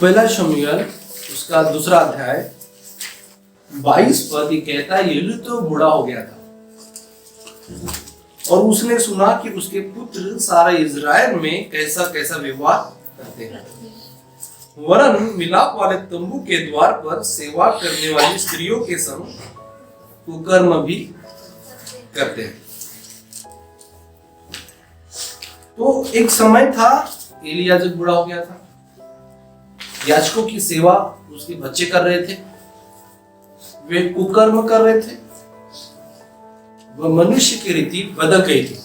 पहला शमूएल उसका दूसरा अध्याय 22 पद ये कहता है, एली तो बूढ़ा हो गया था और उसने सुना कि उसके पुत्र सारा इज़राइल में कैसा कैसा व्यवहार करते हैं, वरन मिलाप वाले तंबू के द्वार पर सेवा करने वाली स्त्रियों के संग कुकर्म भी करते हैं। तो एक समय था, एलिया जब बूढ़ा हो गया था, याजकों की सेवा उसके बच्चे कर रहे थे, वे कुकर्म कर रहे थे, वह मनुष्य की रीति बदल गई थी,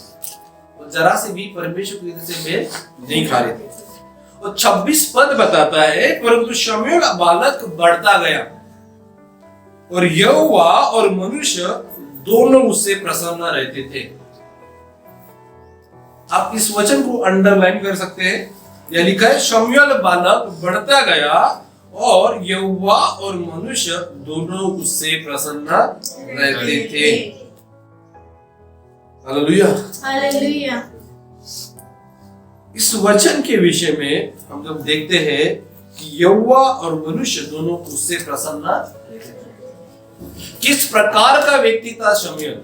वो जरा से भी परमेश्वर की रीति से मेल नहीं खा रहे थे। और 26 पद बताता है, परंतु शमूएल का बालक बढ़ता गया और यहोवा और मनुष्य दोनों उससे प्रसन्न रहते थे। आप इस वचन को अंडरलाइन कर सकते हैं। यह लिखा है, शमूएल बालक बढ़ता गया और यहोवा और मनुष्य दोनों उससे प्रसन्न रहते थे। Hallelujah, hallelujah. इस वचन के विषय में हम जब देखते हैं कि यहोवा और मनुष्य दोनों उससे प्रसन्न रहते थे। किस प्रकार का व्यक्ति था शमूएल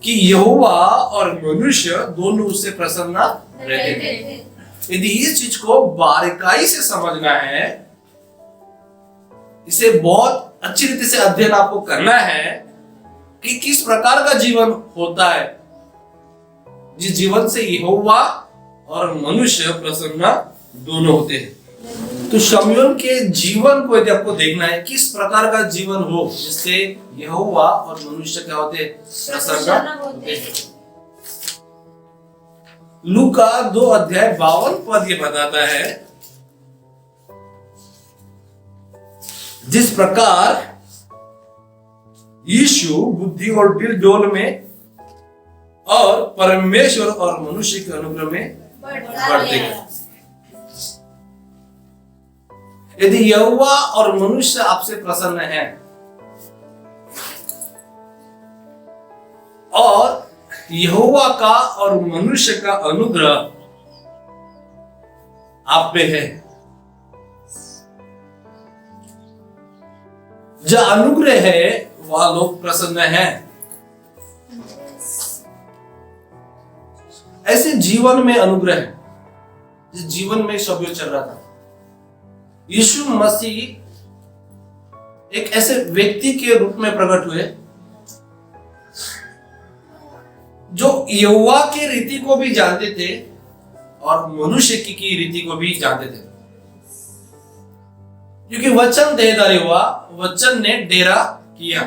कि यहोवा और मनुष्य दोनों उससे प्रसन्न रहते थे। यदि इस चीज को बारीकाई से समझना है, इसे बहुत अच्छी रीति से अध्ययन आपको करना है कि किस प्रकार का जीवन होता है जिस जीवन से यहोवा और मनुष्य प्रसन्न दोनों होते हैं। तो शमूएल के जीवन को यदि आपको देखना है, किस प्रकार का जीवन हो जिससे यहोवा और मनुष्य क्या होते, प्रसन्न होते हैं। लूका 2 अध्याय 52 पद ये बताता है, जिस प्रकार यीशु बुद्धि और दिल डोल में और परमेश्वर और मनुष्य के अनुग्रह में बढ़ते गए। यदि यहोवा और मनुष्य आपसे प्रसन्न है और यहोवा का और मनुष्य का अनुग्रह आप पे है, जो अनुग्रह है वह लोग प्रसन्न हैं। ऐसे जीवन में अनुग्रह है, जिस जीवन में शमूएल चल रहा था। यीशु मसीह एक ऐसे व्यक्ति के रूप में प्रकट हुए जो यहोवा की रीति को भी जानते थे और मनुष्य की रीति को भी जानते थे, क्योंकि वचन देहधारी हुआ, वचन ने डेरा किया।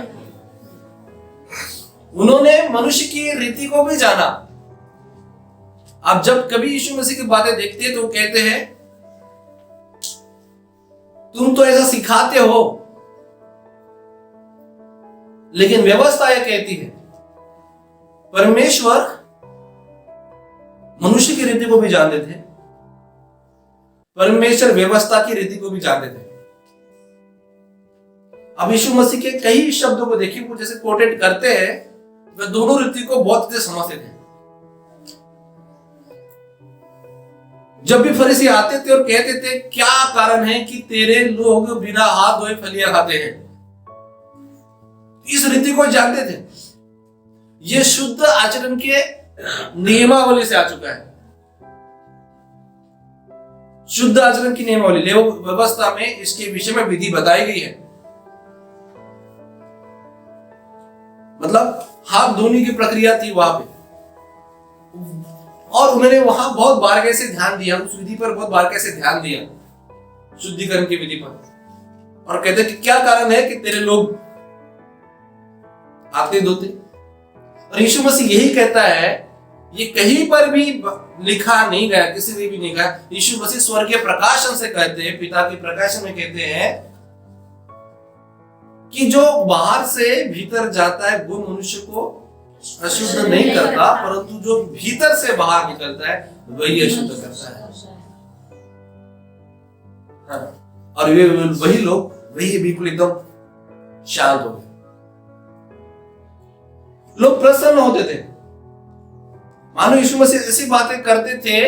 उन्होंने मनुष्य की रीति को भी जाना। आप जब कभी यीशु मसीह की बातें देखते हैं तो कहते हैं, तुम तो ऐसा सिखाते हो, लेकिन व्यवस्था यह कहती है। परमेश्वर मनुष्य की रीति को भी जानते थे, परमेश्वर व्यवस्था की रीति को भी जानते थे। अब यीशु मसीह के कई शब्दों को देखिए, वो जैसे कोटेट करते हैं, वे दोनों रीति को बहुत अच्छे समझते थे। जब भी फरीसी आते थे और कहते थे, क्या कारण है कि तेरे लोग बिना हाथ धोए फलियां खाते हैं, इस रीति को जानते थे। यह शुद्ध आचरण के नियमावली से आ चुका है। शुद्ध आचरण की नियमावली लेवी व्यवस्था में इसके विषय में विधि बताई गई है। मतलब हाथ धोने की प्रक्रिया थी वहां पे, और उन्होंने वहां बहुत बारीकी से ध्यान दिया, उस विधि पर बहुत बारीकी से ध्यान दिया, शुद्धिकरण की विधि पर। और कहते कि क्या कारण है कि तेरे लोग हाथ नहीं धोते। और यीशु मसीह यही कहता है, ये कहीं पर भी लिखा नहीं गया, किसी ने भी नहीं कहा। यीशु मसीह स्वर्गीय प्रकाशन से कहते हैं, पिता के प्रकाशन में कहते हैं कि जो बाहर से भीतर जाता है वो मनुष्य को अशुद्ध नहीं करता, परंतु जो भीतर से बाहर निकलता है वही अशुद्ध करता है। हाँ। और वे वही लोग वही बिल्कुल एकदम शांत हो गए। लोग प्रसन्न होते थे, मानो यीशु मसीह ऐसी बातें करते थे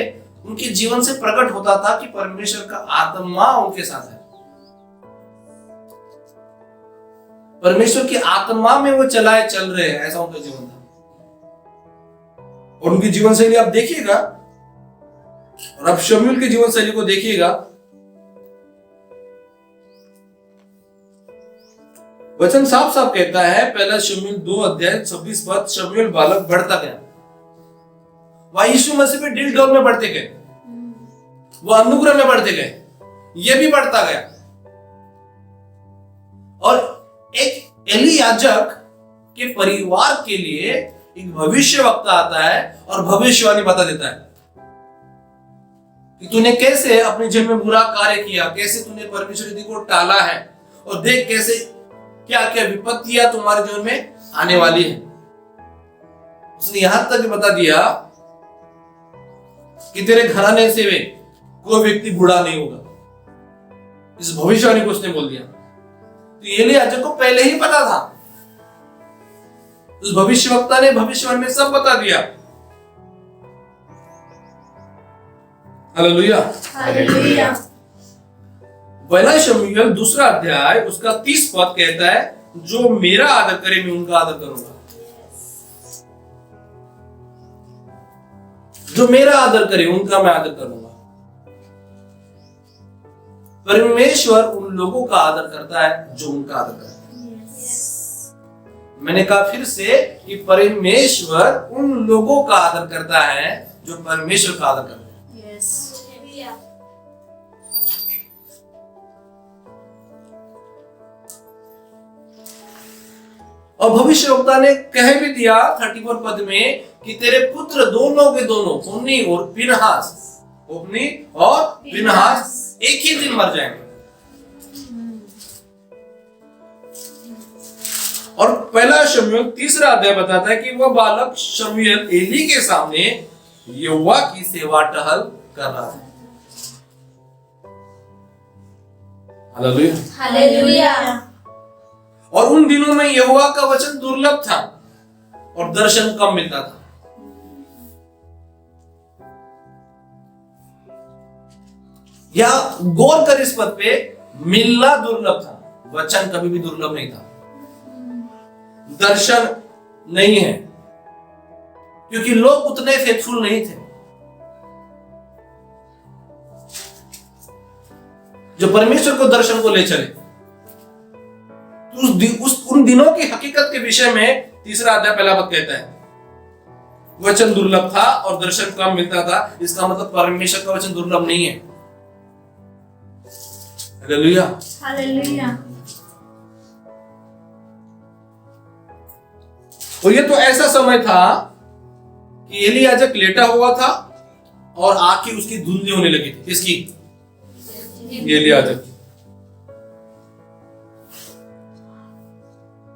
उनके जीवन से प्रकट होता था कि परमेश्वर का आत्मा उनके साथ है। परमेश्वर की आत्मा में वो चल रहे हैं, ऐसा उनका जीवन था। और उनकी जीवन शैली आप देखिएगा, और आप शमूएल की जीवन शैली को देखिएगा। वचन साफ साफ कहता है, पहला शमूएल 2:26, शमूएल बालक बढ़ता गया। वह यीशु मसीह पे दिल डोर में बढ़ते गए, वह अनुग्रह में बढ़ते गए, ये भी बढ़ता गया। और एक एली याजक के परिवार के लिए एक भविष्यवक्ता आता है और भविष्यवाणी बता देता है कि तूने कैसे अपने जीवन में बुरा कार्य किया, कैसे तूने परमेश्वर रीति को टाला है, और देख कैसे क्या क्या विपत्तियां तुम्हारे जीवन में आने वाली है। उसने यहां तक बता दिया कि तेरे घराने से वे कोई व्यक्ति बूढ़ा नहीं होगा। इस भविष्यवाणी को उसने बोल दिया। तो एली याजक को पहले ही पता था, उस भविष्यवक्ता ने भविष्यवाणी में सब बता दिया। Hallelujah, hallelujah. पहला शमूएल 2 उसका 30 कहता है, जो मेरा आदर करे मैं उनका आदर करूंगा। जो मेरा आदर करे उनका मैं आदर करूंगा। परमेश्वर उन लोगों का आदर करता है जो उनका आदर करता है। मैंने कहा फिर से कि परमेश्वर उन लोगों का आदर करता है जो परमेश्वर का आदर करते हैं। और भविष्यवक्ता ने कह भी दिया 34 में कि तेरे पुत्र दोनों के दोनों ओप्नी और फिनहास एक ही दिन मर जाएंगे। और पहला शमूएल 3 बताता है कि वह बालक शमूएल एली के सामने यहोवा की सेवा टहल कर रहा था। Hallelujah, hallelujah. और उन दिनों में यहोवा का वचन दुर्लभ था और दर्शन कम मिलता था। या गौर कर इस पद पे, मिलना दुर्लभ था, वचन कभी भी दुर्लभ नहीं था। दर्शन नहीं है क्योंकि लोग उतने फेथफुल नहीं थे जो परमेश्वर को दर्शन को ले चले। उन दिनों की हकीकत के विषय में 3 पहला पद कहता है, वचन दुर्लभ था और दर्शन कम मिलता था। इसका मतलब परमेश्वर का वचन दुर्लभ नहीं है। Hallelujah, hallelujah. और ये तो ऐसा समय था कि एली याजक लेटा हुआ था और आंखें उसकी धुंधली होने लगी थी। किसकी? एली याजक।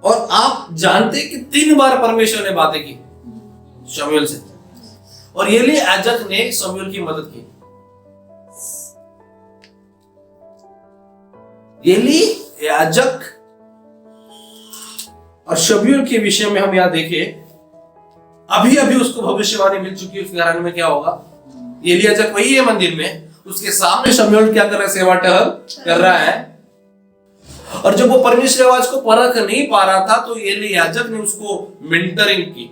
और आप जानते कि 3 बार परमेश्वर ने बातें की शमूएल से, और एली याजक ने शमूएल की मदद की। एली याजक और शमूएल के विषय में हम यहां देखें, अभी अभी उसको भविष्यवाणी मिल चुकी है उसके घराने में क्या होगा। एली याजक वही है मंदिर में, उसके सामने शमूएल क्या कर रहा है? सेवा टहल कर रहा है। और जब वो परमेश्वर आवाज को परख नहीं पा रहा था तो एली याजक ने उसको मेंटरिंग की,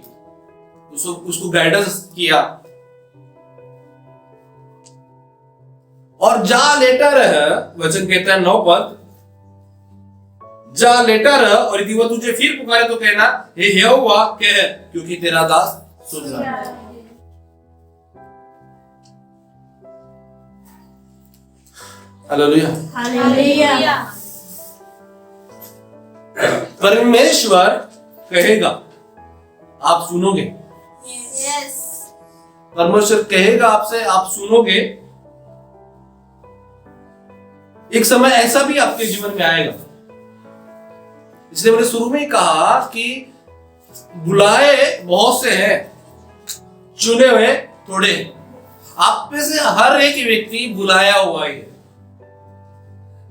उसको गाइडेंस किया। और जा लेटा रह, वचन कहता है 9 पद, जा लेटा रह और यदि वह तुझे फिर पुकारे तो कहना, हे यहोवा कह, क्योंकि तेरा दास सुन रहा है। Hallelujah, hallelujah. परमेश्वर कहेगा, आप सुनोगे। यस। परमेश्वर कहेगा आपसे, आप सुनोगे। एक समय ऐसा भी आपके जीवन में आएगा, इसलिए मैंने शुरू में ही कहा कि बुलाए बहुत से हैं, चुने हुए थोड़े। आप में से हर एक व्यक्ति बुलाया हुआ है,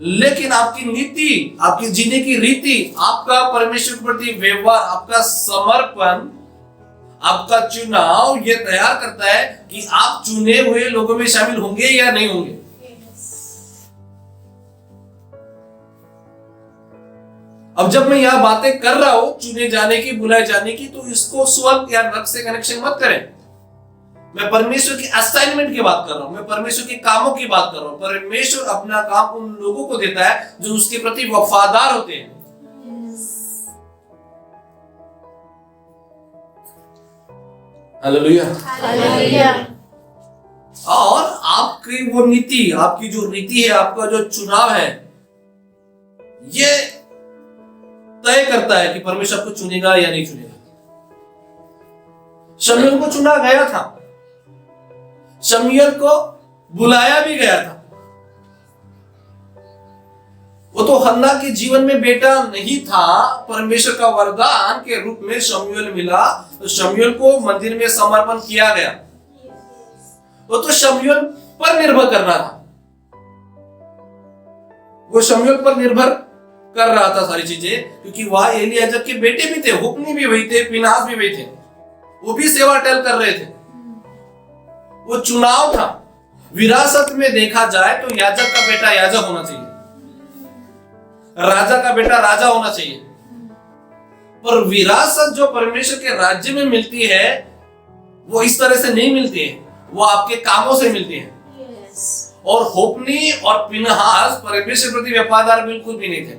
लेकिन आपकी नीति, आपकी जीने की रीति, आपका परमेश्वर के प्रति व्यवहार, आपका समर्पण, आपका चुनाव ये तैयार करता है कि आप चुने हुए लोगों में शामिल होंगे या नहीं होंगे। अब जब मैं यह बातें कर रहा हूं चुने जाने की, बुलाए जाने की, तो इसको स्वर्ग या नरक से कनेक्शन मत करें। मैं परमेश्वर की असाइनमेंट की बात कर रहा हूं, मैं परमेश्वर के कामों की बात कर रहा हूं। परमेश्वर अपना काम उन लोगों को देता है जो उसके प्रति वफादार होते हैं। हालेलुया। हालेलुया। और आपकी वो नीति, आपकी जो रीति है, आपका जो चुनाव है, ये तय करता है कि परमेश्वर आपको चुनेगा या नहीं चुनेगा। शमूएल को चुना गया था, शमूएल को बुलाया भी गया था। वो तो हन्ना के जीवन में बेटा नहीं था, परमेश्वर का वरदान के रूप में शमूएल मिला, तो शमूएल को मंदिर में समर्पण किया गया। वो तो शमूएल पर निर्भर कर रहा था, वो शमूएल पर निर्भर कर रहा था सारी चीजें, क्योंकि वह एलियाजर के बेटे भी थे, हुक्नी भी वही थे, फिनहास भी वही थे, वो भी सेवा टहल कर रहे थे। वो चुनाव था। विरासत में देखा जाए तो याजक का बेटा याजक होना चाहिए, राजा का बेटा राजा होना चाहिए, पर विरासत जो परमेश्वर के राज्य में मिलती है वो इस तरह से नहीं मिलती है, वो आपके कामों से मिलती है। और होप्नी और फिनहास परमेश्वर प्रति वफादार बिल्कुल भी नहीं थे।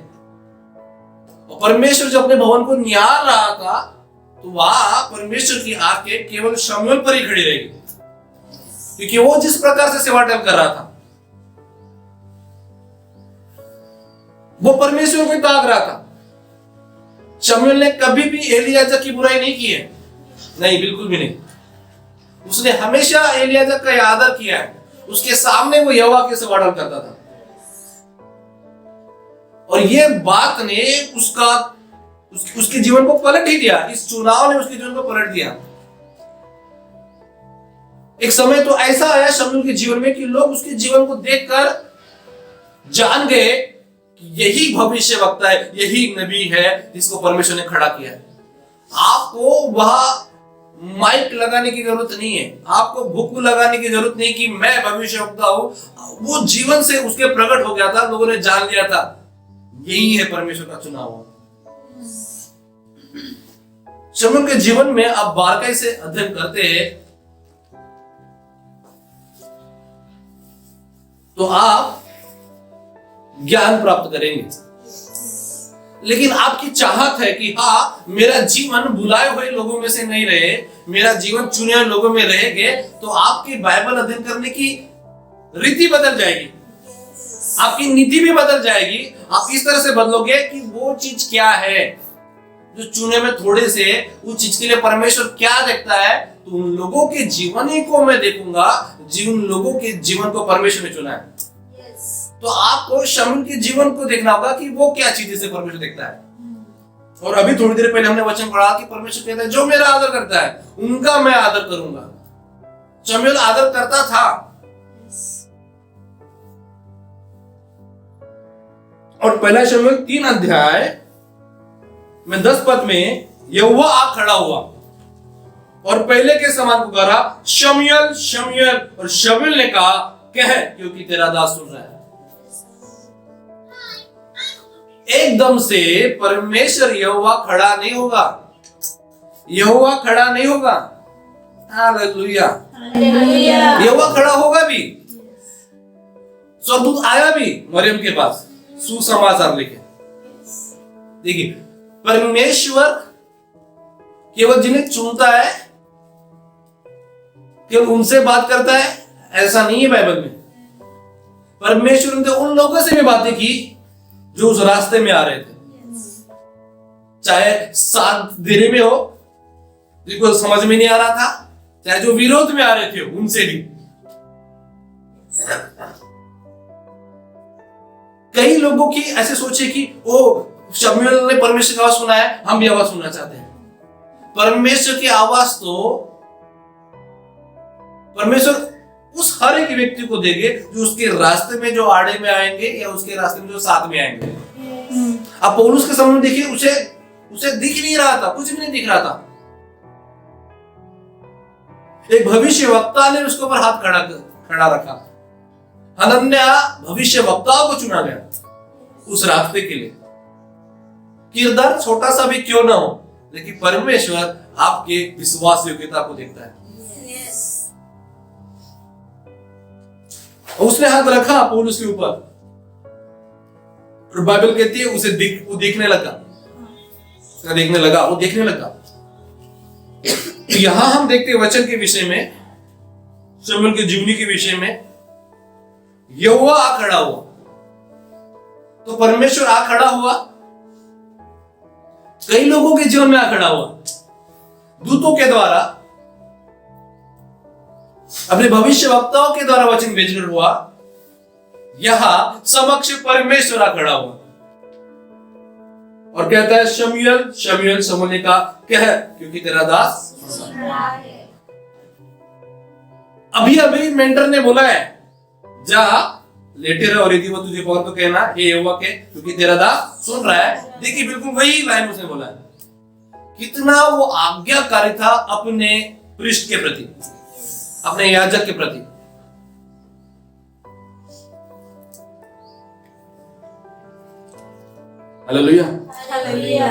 और परमेश्वर जब अपने भवन को निहार रहा था तो वहां परमेश्वर की आंखें केवल शमूएल पर ही खड़ी रहेगी, क्योंकि वो जिस प्रकार से सेवा टहल कर रहा था वो परमेश्वर को ताक रहा था। शमूएल ने कभी भी एलियाजर की बुराई नहीं की है, नहीं, बिल्कुल भी नहीं। उसने हमेशा एलियाजर का आदर किया है, उसके सामने वो यहोवा के सेवा टहल करता था। और ये बात ने उसके जीवन को पलट ही दिया, इस चुनाव ने उसके जीवन को पलट दिया। एक समय तो ऐसा आया शमूएल के जीवन में कि लोग उसके जीवन को देखकर जान गए कि यही भविष्यवक्ता है, यही नबी है जिसको परमेश्वर ने खड़ा किया है। आपको वह माइक लगाने की जरूरत नहीं है, आपको भुक्कू लगाने की जरूरत नहीं कि मैं भविष्यवक्ता हूं। वो जीवन से उसके प्रकट हो गया था, लोगों ने जान लिया था यही है परमेश्वर का चुनाव। शमूएल के जीवन में आप बारकाई से अध्ययन करते हैं तो आप ज्ञान प्राप्त करेंगे। लेकिन आपकी चाहत है कि हाँ, मेरा जीवन बुलाए हुए लोगों में से नहीं रहे, मेरा जीवन चुने हुए लोगों में रहेंगे, तो आपकी बाइबल अध्ययन करने की रीति बदल जाएगी, आपकी नीति भी बदल जाएगी। आप इस तरह से बदलोगे कि वो चीज क्या है जो चुने में थोड़े से, उस चीज के लिए परमेश्वर क्या देखता है, तो उन लोगों के जीवन ही को मैं देखूंगा, जिन लोगों के जीवन को परमेश्वर ने चुना है। तो आपको शमूएल के जीवन को देखना होगा कि वो क्या चीज से परमेश्वर देखता है। और अभी थोड़ी देर पहले हमने वचन पढ़ा कि परमेश्वर कहता है जो मेरा आदर करता है उनका मैं आदर करूंगा। शमूएल आदर करता था। और पहला शमूएल 3 अध्याय में 10 पद में यहोवा आ खड़ा हुआ और पहले के समान पुकारा, शमूएल शमूएल, और शमूएल ने कहा, कह, क्योंकि तेरा दास सुन रहा है। एकदम से परमेश्वर यहोवा खड़ा नहीं होगा, यहोवा खड़ा नहीं होगा। हालेलुया। यहोवा खड़ा होगा भी। स्वर्गदूत आया भी मरियम के पास सुसमाचार लेके। देखिए, परमेश्वर केवल जिन्हें चुनता है केवल उनसे बात करता है, ऐसा नहीं है बाइबल में। परमेश्वर ने उन लोगों से भी बातें की जो उस रास्ते में आ रहे थे, चाहे साथ देने में हो, जिनको समझ में नहीं आ रहा था, चाहे जो विरोध में आ रहे थे उनसे भी। कई लोगों की ऐसे सोचे कि ओ शमूएल ने परमेश्वर की आवाज सुना है, हम भी आवाज सुनना चाहते हैं। परमेश्वर की आवाज तो परमेश्वर उस हर एक व्यक्ति को देंगे जो उसके रास्ते में जो आड़े में आएंगे या उसके रास्ते में जो साथ में आएंगे। अब पौलुस के समय देखिए, उसे दिख नहीं रहा था, कुछ भी नहीं दिख रहा था। एक भविष्य वक्ता ने उसके ऊपर हाथ खड़ा रखा। हनन्याह भविष्य वक्ताओं को चुना गया उस रास्ते के लिए। किरदार छोटा सा भी क्यों ना हो, लेकिन परमेश्वर आपके विश्वास योग्यता को देखता है। उसने हाथ रखा पौलुस के ऊपर और बाइबल कहती है उसे वो देखने लगा। तो यहां हम देखते हैं वचन के विषय में, शमूएल की जीवनी के विषय में, यहोवा आ खड़ा हुआ। तो परमेश्वर आ खड़ा हुआ, कई लोगों के जीवन में आ खड़ा हुआ, दूतों के द्वारा, अपने भविष्यवक्ताओं के द्वारा वचन भेजकर हुआ। यहां समक्ष परमेश्वर आ खड़ा हुआ और कहता है शमूएल शमूएल। शमूएल ने कहा कह, क्योंकि तेरा दास सुन रहा है। अभी मेंटर ने बोला है जा लेटे रहो और यदि वो तुझे कहो तो कहना हे यहोवा के, क्योंकि तेरा दास सुन रहा है। देखिए बिल्कुल वही लाइन उसने बोला है। कितना वो आज्ञाकारी था अपने पृष्ठ के प्रति, अपने याजक के प्रति। हालेलुया। हालेलुया।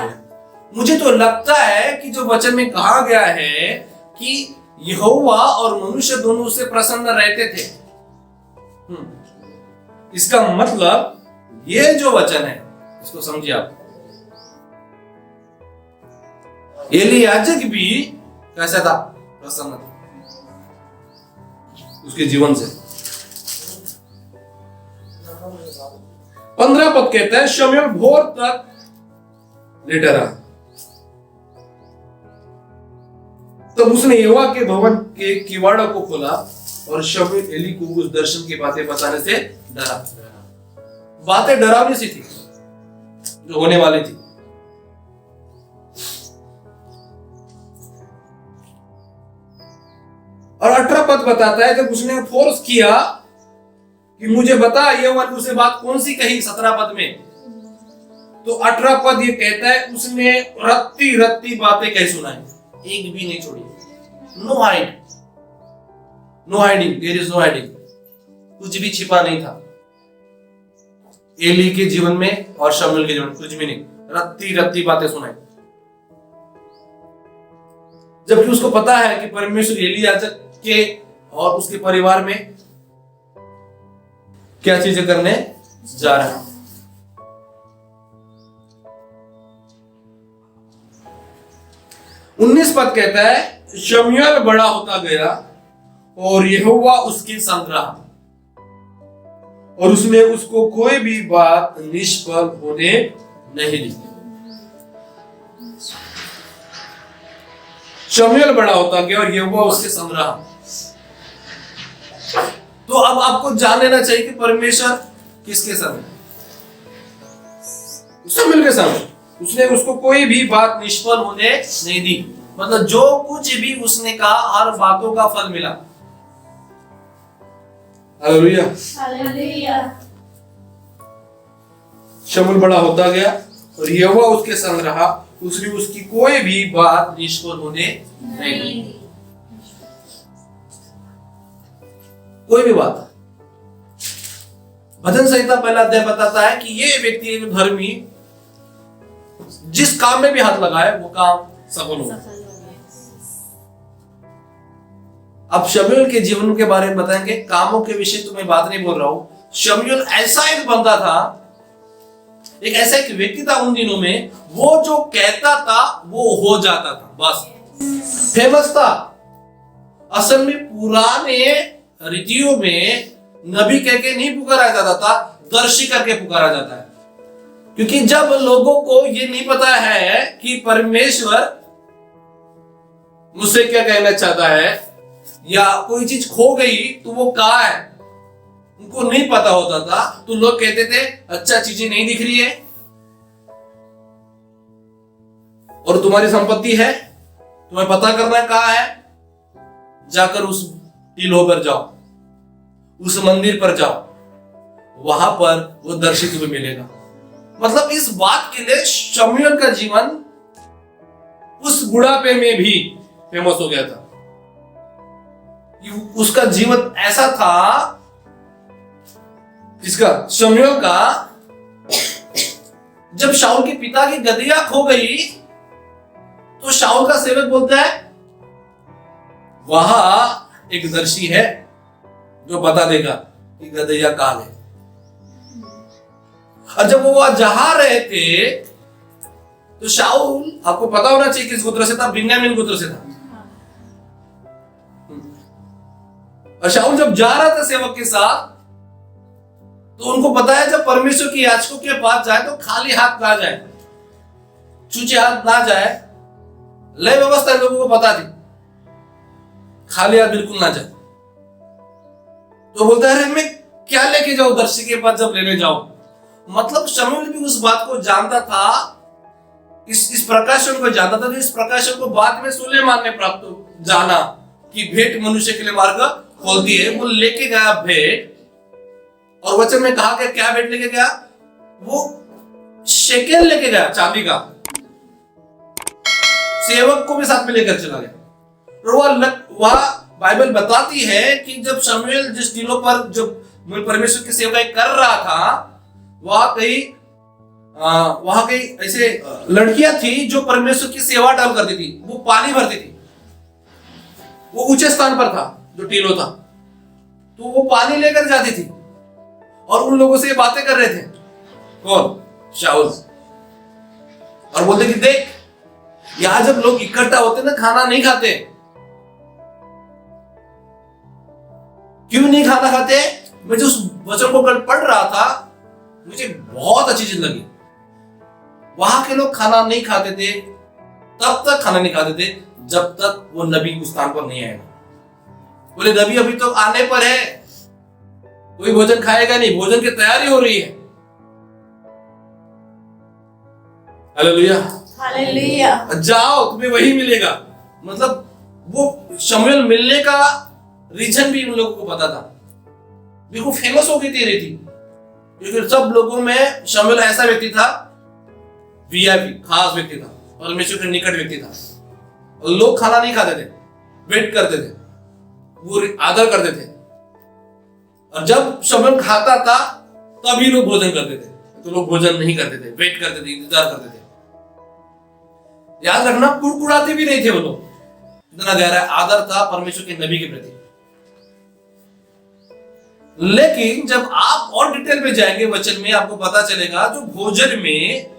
मुझे तो लगता है कि जो वचन में कहा गया है कि यहोवा और मनुष्य दोनों उससे प्रसन्न रहते थे, इसका मतलब ये जो वचन है इसको समझिए आप। एली याजक भी कैसा था? प्रसन्न था उसके जीवन से। 15 पद कहता है शमूएल भोर तक लेटा रहा। तब उसने यहोवा के भवन के किवाड़ों को खोला और शमूएल एली को उस दर्शन की बातें बताने से डरा। बातें डरावनी सी थी जो होने वाली थी। और 18 पद बताता है जब उसने फोर्स किया कि मुझे बता यहोवा ने उसे बात कौन सी कही 17 पद में, तो 18 पद ये कहता है उसने रत्ती रत्ती बातें कह सुनाई, एक भी नहीं छोड़ी। No hide, no hiding, there is no hiding, कुछ भी छिपा नहीं था एली के जीवन में और शमूएल के जीवन में, कुछ भी नहीं, रत्ती रत्ती बातें सुनाई। जबकि उसको पता है कि परमेश्वर एली याजक के और उसके परिवार में क्या चीजें करने जा रहा है। उन्नीस पद कहता है शमूएल बड़ा होता गया और यहोवा उसके संग रहा और उसने उसको कोई भी बात निष्फल होने नहीं दी। शमूएल बड़ा होता गया और यहोवा उसके संग रहा। तो अब आपको जान लेना चाहिए कि परमेश्वर किसके संग है? शमूएल के संग। उसने उसको कोई भी बात निष्फल होने नहीं दी, मतलब जो कुछ भी उसने कहा हर बातों का फल मिला। हालेलुया। हालेलुया। शमूएल बड़ा होता गया और यहोवा उसके संग रहा, उसने उसकी कोई भी बात निष्फल होने नहीं दी। कोई भी बात। भजन संहिता पहला अध्याय बताता है कि ये व्यक्ति जो धर्मी जिस काम में भी हाथ लगाए वो काम सफल हो। अब शमूएल के जीवन के बारे में बताएंगे। कामों के विषय तो मैं बात नहीं बोल रहा हूं। शमूएल ऐसा एक बंदा था, एक ऐसा एक व्यक्ति था उन दिनों में, वो जो कहता था वो हो जाता था, बस फेमस था। असल में पुराने रीतियों में नबी कह के नहीं पुकारा जाता था, दर्शी करके पुकारा जाता है। क्योंकि जब लोगों को ये नहीं पता है कि परमेश्वर मुझसे क्या कहना चाहता है या कोई चीज खो गई तो वो कहाँ है, उनको नहीं पता होता था, तो लोग कहते थे अच्छा चीजें नहीं दिख रही है और तुम्हारी संपत्ति है, तुम्हें पता करना कहाँ है, जाकर उस टीलों पर जाओ, उस मंदिर पर जाओ, वहां पर वो दर्शी तुम्हें मिलेगा। मतलब इस बात के लिए शमूएल का जीवन उस बुढ़ापे में भी फेमस हो गया था। कि उसका जीवन ऐसा था, किसका? शमूएल का। जब शाऊल के पिता की गदहिया खो गई तो शाऊल का सेवक बोलता है वहां एक दर्शी है जो बता देगा कि गदहिया कहां है। और जब वो वहां जा रहे थे तो शाऊल, आपको पता होना चाहिए किस गोत्र से था, बिन्यामीन गोत्र से था। और शाऊल जब जा रहा था सेवक के साथ तो उनको पता है जब परमेश्वर की याजकों के पास जाए तो खाली हाथ ना जाए, छूचे हाथ ना जाए। लय व्यवस्था लोगों को पता थी, खाली हाथ बिल्कुल ना जाए। तो बोलता है मैं क्या लेके जाऊं दर्शी के पास जब लेने जाऊं। मतलब शमूएल भी उस बात को जानता था, इस प्रकाशन को जानता था। इस प्रकाशन को बाद में सुलेमान ने प्राप्त जाना कि भेंट मनुष्य के लिए मार्ग खोलती है। वो लेके गया भेंट, और वचन में कहा कि क्या भेंट लेके गया? वो शेकेल लेके गया, चांदी का। सेवक को भी साथ में लेकर चला गया। वह बाइबल बताती है कि जब शमूएल जिस टीलों पर जब परमेश्वर की सेवा कर रहा था, वहां कई ऐसे लड़कियां थी जो परमेश्वर की सेवा डाल करती थी, वो पानी भरती थी। वो ऊंचे स्थान पर था जो टीलो था, तो वो पानी लेकर जाती थी और उन लोगों से बातें कर रहे थे। कौन? शाऊल। और बोलते कि देख, यहां जब लोग इकट्ठा होते ना, खाना नहीं खाते। क्यों नहीं खाना खाते? मैं जो उस वचन को कल पढ़ रहा था, मुझे बहुत अच्छी चीज लगी। वहां के लोग खाना नहीं खाते थे, तब तक खाना नहीं खाते थे जब तक वो नबी उस स्थान पर नहीं आएगा। बोले नबी अभी तो आने पर है, कोई भोजन खाएगा नहीं, भोजन की तैयारी हो रही है। Hallelujah, hallelujah. जाओ तुम्हें वही मिलेगा। मतलब वो शमूएल मिलने का रीजन भी उन लोगों को पता था। बिल्कुल फेमस हो गई थी रीति, क्योंकि सब लोगों में शमूएल ऐसा व्यक्ति था, वीआईपी खास व्यक्ति था, परमेश्वर के निकट व्यक्ति था। और लोग खाना नहीं खाते थे, वेट करते थे, वो आदर करते थे। और जब शमूएल खाता था तभी लोग भोजन करते थे, तो लोग भोजन नहीं करते थे, वेट करते थे, इंतजार करते थे। याद रखना, कुड़कुड़ाते भी नहीं थे वो लोग। इतना गहरा आदर था परमेश्वर के नबी के प्रति। लेकिन जब आप और डिटेल में जाएंगे वचन में, आपको पता चलेगा जो भोजन में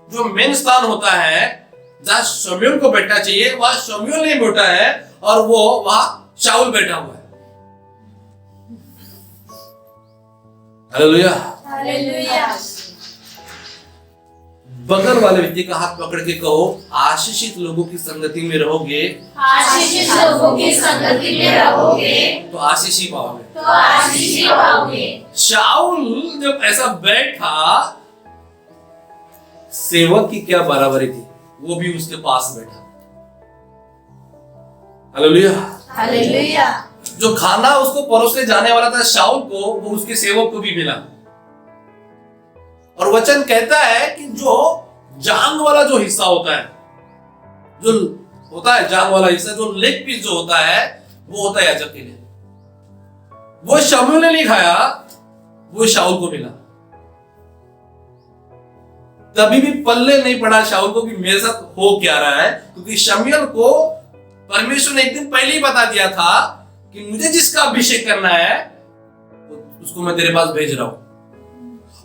जो मेन स्थान होता है, जहां शमूएल को बैठना चाहिए, वहां शमूएल नहीं बैठा है और वो वहां शाऊल बैठा हुआ है। Hallelujah, hallelujah. बगल वाले व्यक्ति का हाथ पकड़ के कहो, आशीषित लोगों की संगति में रहोगे, आशीषित लोगों की संगति में रहोगे तो आशीष ही पाओगे, तो आशीष ही पाओगे। शाऊल जब ऐसा बैठा, सेवक की क्या बराबरी थी, वो भी उसके पास बैठा। Hallelujah, hallelujah. जो खाना उसको परोसने जाने वाला था शाऊल को, वो उसके सेवक को भी मिला। और वचन कहता है कि जो जांग वाला जो हिस्सा होता है, जो होता है जांग वाला हिस्सा, जो लेग पीस जो होता है, वो होता है याजक के लिए। वो शमूएल ने नहीं खाया, वो शाऊल को मिला। तभी भी पल्ले नहीं पड़ा शाऊल को कि मेरे साथ हो क्या रहा है, क्योंकि शमूएल को परमेश्वर ने एक दिन पहले ही बता दिया था कि मुझे जिसका अभिषेक करना है उसको मैं तेरे पास भेज रहा हूं।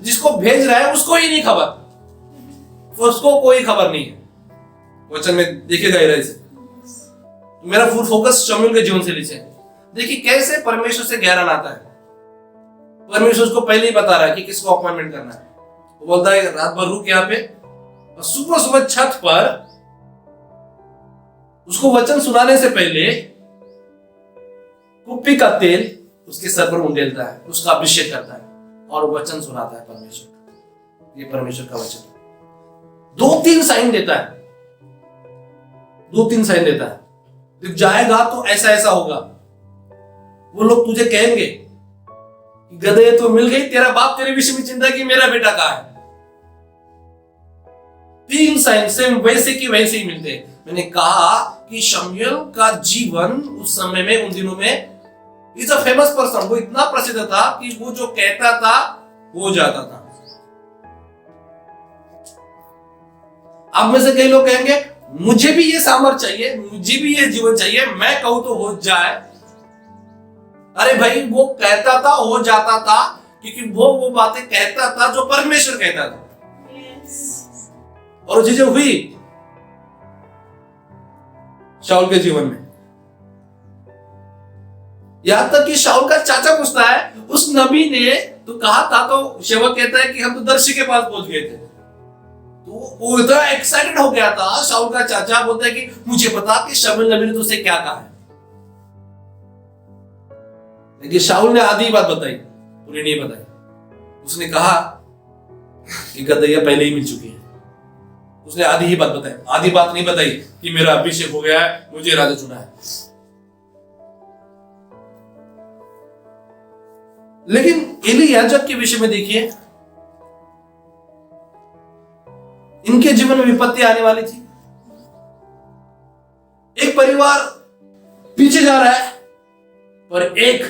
जिसको भेज रहा है उसको ही नहीं खबर, उसको कोई खबर नहीं है। वचन में देखिएगा इधर से, तो मेरा फुल फोकस शमूएल के जीवन से लीजिए। देखिए कैसे परमेश्वर से गहरा नाता है। परमेश्वर उसको पहले ही बता रहा है कि किसको अपॉइंटमेंट करना है। वो बोलता है रात भर रुक यहाँ पे, और सुबह सुबह छत पर उसको वचन सुनाने से पहले कुप्पी का तेल उसके सर पर उंडेलता है, उसका अभिषेक करता है और वचन सुनाता है परमेश्वर। ये परमेश्वर का वचन 2-3 साइन देता है, 2-3 साइन देता है। जब जाएगा तो ऐसा ऐसा होगा। वो लोग तुझे कहेंगे कि गधे तो मिल गई, तेरा बाप तेरे विषय में चिंता की मेरा बेटा कहां है। 3 साइन सेम वैसे की वैसे ही मिलते हैं। मैंने कहा कि शमूएल का जीवन उस समय में, उन दिनों में इज अ फेमस पर्सन, वो इतना प्रसिद्ध था कि वो जो कहता था हो जाता था। आप में से कई लोग कहेंगे मुझे भी ये सामर्थ्य चाहिए, मुझे भी ये जीवन चाहिए, मैं कहूं तो हो जाए। अरे भाई, वो कहता था हो जाता था क्योंकि वो बातें कहता था जो परमेश्वर कहता था। और चीजें हुई शाऊल के जीवन में। यहां तक कि शाऊल का चाचा पूछता है, उस नबी ने तो कहा था, तो सेवक कहता है कि हम तो दर्शी के पास पहुंच गए थे। तो वो इतना एक्साइटेड हो गया था। शाऊल का चाचा बोलता है कि मुझे पता कि शमूएल नबी ने तुझसे क्या कहा है। लेकिन शाऊल ने आधी बात बताई, पूरी नहीं बताई। उसने कहा कि गदैया पहले ही मिल चुकी है। उसने आधी ही बात बताई, आधी बात नहीं बताई कि मेरा अभिषेक हो गया है, मुझे राजा चुना है। लेकिन एली याजक के विषय में देखिए, इनके जीवन में विपत्ति आने वाली थी। एक परिवार पीछे जा रहा है, पर एक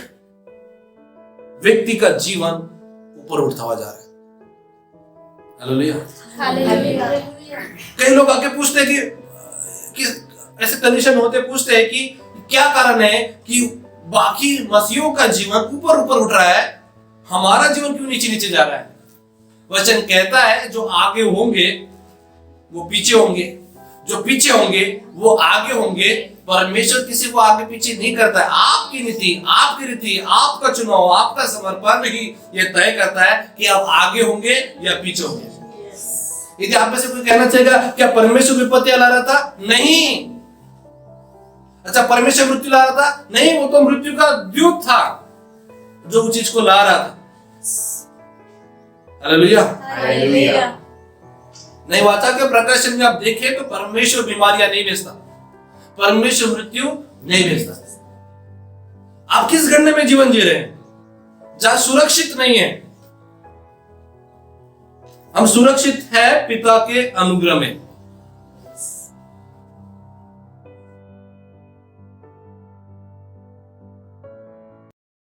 व्यक्ति का जीवन ऊपर उठता हुआ जा रहा है। हालेलुया। कई लोग आके पूछते हैं कि ऐसे कंडीशन होते, पूछते हैं कि क्या कारण है कि बाकी मसीहों का जीवन ऊपर ऊपर उठ रहा है, हमारा जीवन क्यों नीचे नीचे जा रहा है। वचन कहता है जो आगे होंगे वो पीछे होंगे, जो पीछे होंगे वो आगे होंगे। परमेश्वर किसी को आगे पीछे नहीं करता है। आपकी नीति, आपकी रीति, आपका चुनाव, आपका समर्पण ही ये तय करता है कि आप आगे होंगे या पीछे होंगे। यदि आप में से कोई कहना चाहेगा क्या परमेश्वर विपत्तियां ला रहा था? नहीं। अच्छा, परमेश्वर मृत्यु ला रहा था? नहीं, वो तो मृत्यु का दूत था जो उस चीज को ला रहा था। हालेलुया। हालेलुया। नहीं, वाचा के प्रकाशन में आप देखें तो परमेश्वर बीमारियां नहीं भेजता, परमेश्वर मृत्यु नहीं भेजता। आप किस गढ़ में जीवन जी रहे हैं जहां सुरक्षित नहीं है? हम सुरक्षित है पिता के अनुग्रह में।